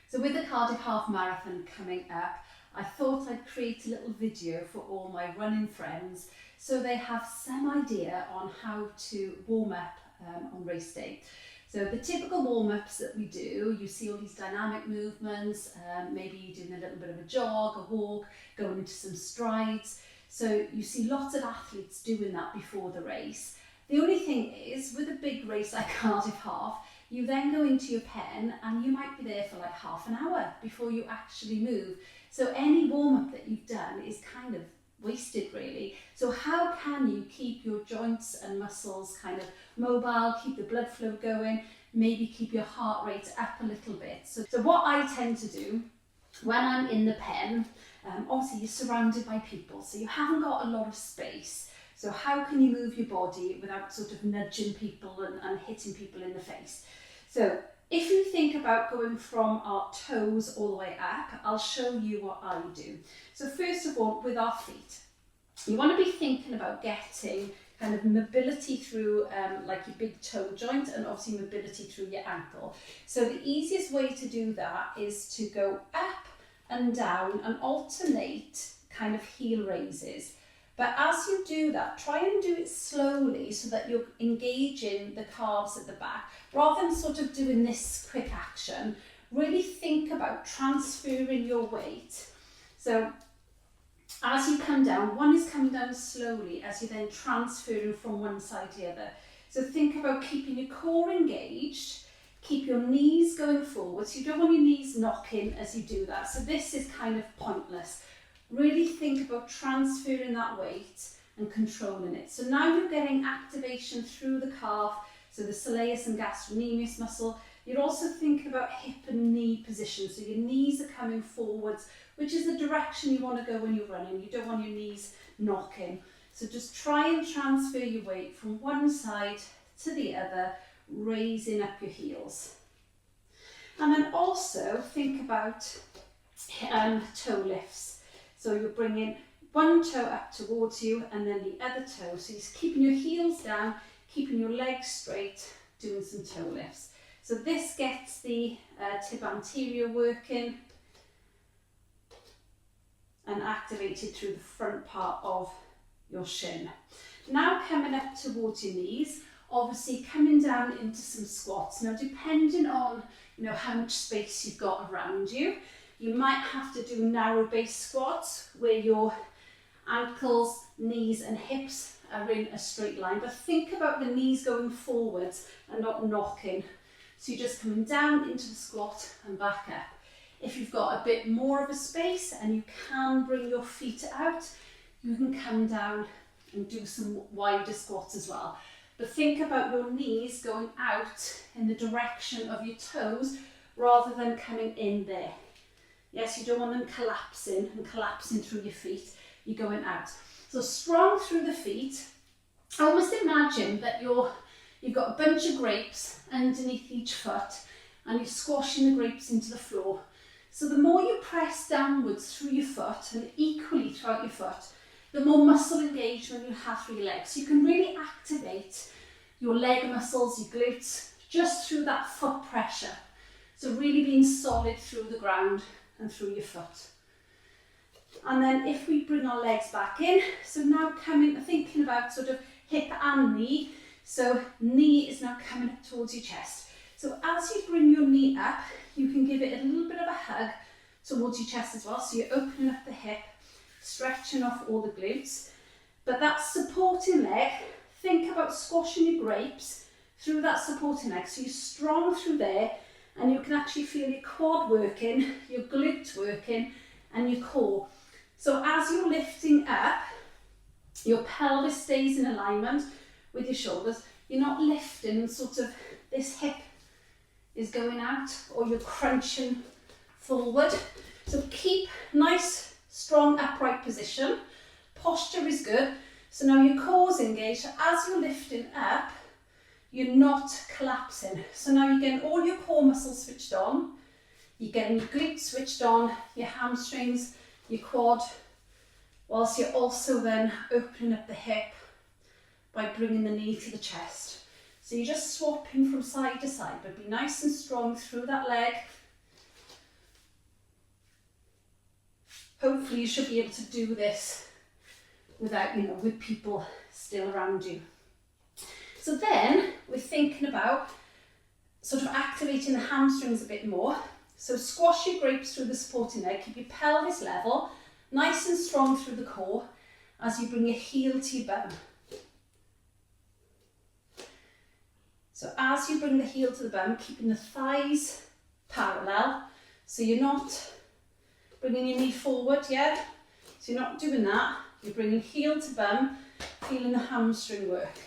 So with the Cardiff Half Marathon coming up, I thought I'd create a little video for all my running friends so they have some idea on how to warm up on race day. So the typical warm-ups that we do, you see all these dynamic movements, maybe you're doing a little bit of a jog, a walk, going into some strides. So you see lots of athletes doing that before the race. The only thing is, with a big race like Cardiff Half, you then go into your pen and you might be there for like half an hour before you actually move. So any warm-up that you've done is kind of wasted really. So how can you keep your joints and muscles kind of mobile, keep the blood flow going, maybe keep your heart rate up a little bit. So what I tend to do when I'm in the pen, obviously you're surrounded by people, so you haven't got a lot of space. So how can you move your body without sort of nudging people and hitting people in the face? So if you think about going from our toes all the way up, I'll show you what I do. So first of all, with our feet, you want to be thinking about getting kind of mobility through like your big toe joint and obviously mobility through your ankle. So the easiest way to do that is to go up and down and alternate kind of heel raises. But as you do that, try and do it slowly so that you're engaging the calves at the back. Rather than sort of doing this quick action, really think about transferring your weight. So as you come down, one is coming down slowly as you're then transferring from one side to the other. So think about keeping your core engaged, keep your knees going forward. So you don't want your knees knocking as you do that. So this is kind of pointless. Really think about transferring that weight and controlling it. So now you're getting activation through the calf, so the soleus and gastrocnemius muscle. You're also thinking about hip and knee position. So your knees are coming forwards, which is the direction you want to go when you're running. You don't want your knees knocking. So just try and transfer your weight from one side to the other, raising up your heels. And then also think about toe lifts. So you're bringing one toe up towards you and then the other toe. So you're keeping your heels down, keeping your legs straight, doing some toe lifts. So this gets the tib anterior working and activated through the front part of your shin. Now coming up towards your knees, obviously coming down into some squats. Now depending on how much space you've got around you, you might have to do narrow base squats where your ankles, knees and hips are in a straight line. But think about the knees going forwards and not knocking. So you're just coming down into the squat and back up. If you've got a bit more of a space and you can bring your feet out, you can come down and do some wider squats as well. But think about your knees going out in the direction of your toes rather than coming in there. Yes, you don't want them collapsing through your feet. You're going out. So strong through the feet. Almost imagine that you've got a bunch of grapes underneath each foot and you're squashing the grapes into the floor. So the more you press downwards through your foot and equally throughout your foot, the more muscle engagement you have through your legs. So you can really activate your leg muscles, your glutes, just through that foot pressure. So really being solid through the ground and through your foot. And then if we bring our legs back in, so now thinking about sort of hip and knee. So knee is now coming up towards your chest. So as you bring your knee up, you can give it a little bit of a hug towards your chest as well. So you're opening up the hip, stretching off all the glutes. But that supporting leg, think about squashing your grapes through that supporting leg. So you're strong through there and you can actually feel your quad working, your glutes working and your core. So as you're lifting up, your pelvis stays in alignment with your shoulders. You're not lifting sort of this hip is going out or you're crunching forward. So keep nice, strong, upright position. Posture is good. So now your core's engaged. So as you're lifting up, you're not collapsing. So now you're getting all your core muscles switched on. You're getting your glutes switched on, your hamstrings, your quad, whilst you're also then opening up the hip by bringing the knee to the chest. So you're just swapping from side to side, but be nice and strong through that leg. hopefully you should be able to do this without, with people still around you. So then we're thinking about sort of activating the hamstrings a bit more. So squash your grapes through the supporting leg, keep your pelvis level, nice and strong through the core as you bring your heel to your bum. So as you bring the heel to the bum, keeping the thighs parallel, so you're not bringing your knee forward yet, so you're not doing that, you're bringing heel to bum, feeling the hamstring work.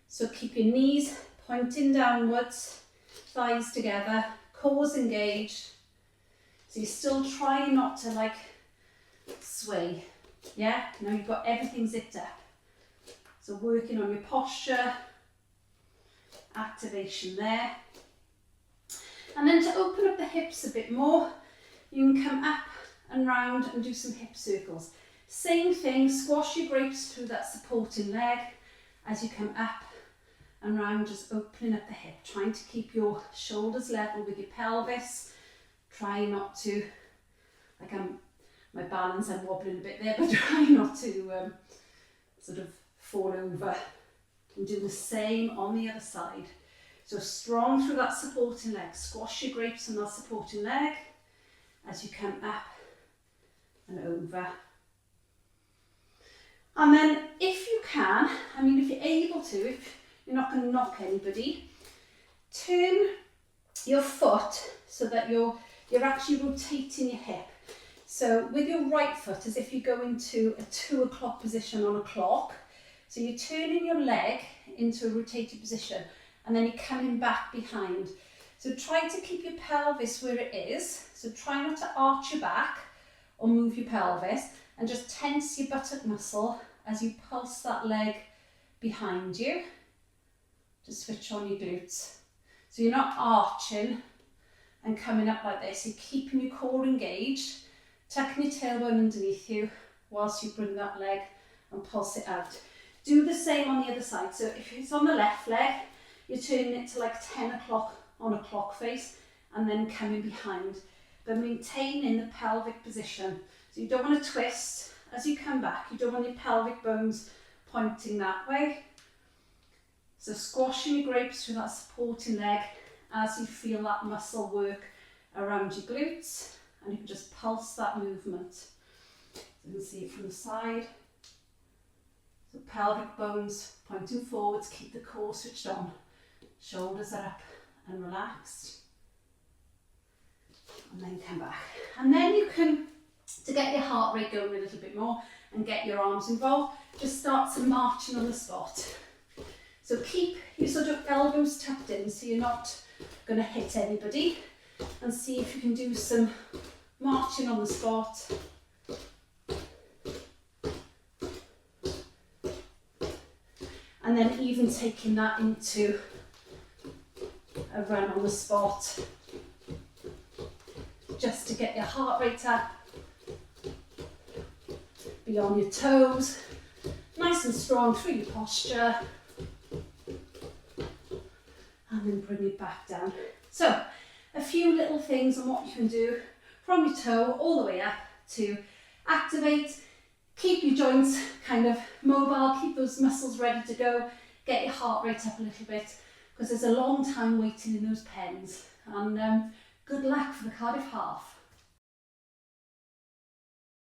So keep your knees pointing downwards, thighs together, core's engaged, so you're still trying not to like sway, yeah? Now you've got everything zipped up. So working on your posture, activation there. And then to open up the hips a bit more, you can come up and round and do some hip circles. Same thing, squash your grapes through that supporting leg as you come up and round, just opening up the hip, trying to keep your shoulders level with your pelvis. Try not to, like my balance, I'm wobbling a bit there, but try not to sort of fall over. And do the same on the other side. So strong through that supporting leg. Squash your grapes on that supporting leg as you come up and over. And then if you can, if you're able to, if you're not going to knock anybody, turn your foot so that you're actually rotating your hip. So with your right foot, as if you go into a 2 o'clock position on a clock. So you're turning your leg into a rotated position and then you're coming back behind. So try to keep your pelvis where it is. So try not to arch your back or move your pelvis, and just tense your buttock muscle as you pulse that leg behind you. Just switch on your glutes. So you're not arching and coming up like this. You're keeping your core engaged, tucking your tailbone underneath you whilst you bring that leg and pulse it out. Do the same on the other side. So if it's on the left leg, you're turning it to like 10 o'clock on a clock face and then coming behind, but maintaining the pelvic position. So you don't want to twist as you come back. You don't want your pelvic bones pointing that way. So squashing your grapes through that supporting leg as you feel that muscle work around your glutes, and you can just pulse that movement. So you can see it from the side. So pelvic bones pointing forwards, keep the core switched on. Shoulders are up and relaxed. And then come back. And then you can, to get your heart rate going a little bit more and get your arms involved, just start some marching on the spot. So keep your sort of elbows tucked in so you're not going to hit anybody, and see if you can do some marching on the spot. And then even taking that into a run on the spot, just to get your heart rate up, be on your toes, nice and strong through your posture, and then bring it back down. So a few little things on what you can do from your toe all the way up to activate. Keep your joints kind of mobile, keep those muscles ready to go, get your heart rate up a little bit, because there's a long time waiting in those pens. And good luck for the Cardiff Half.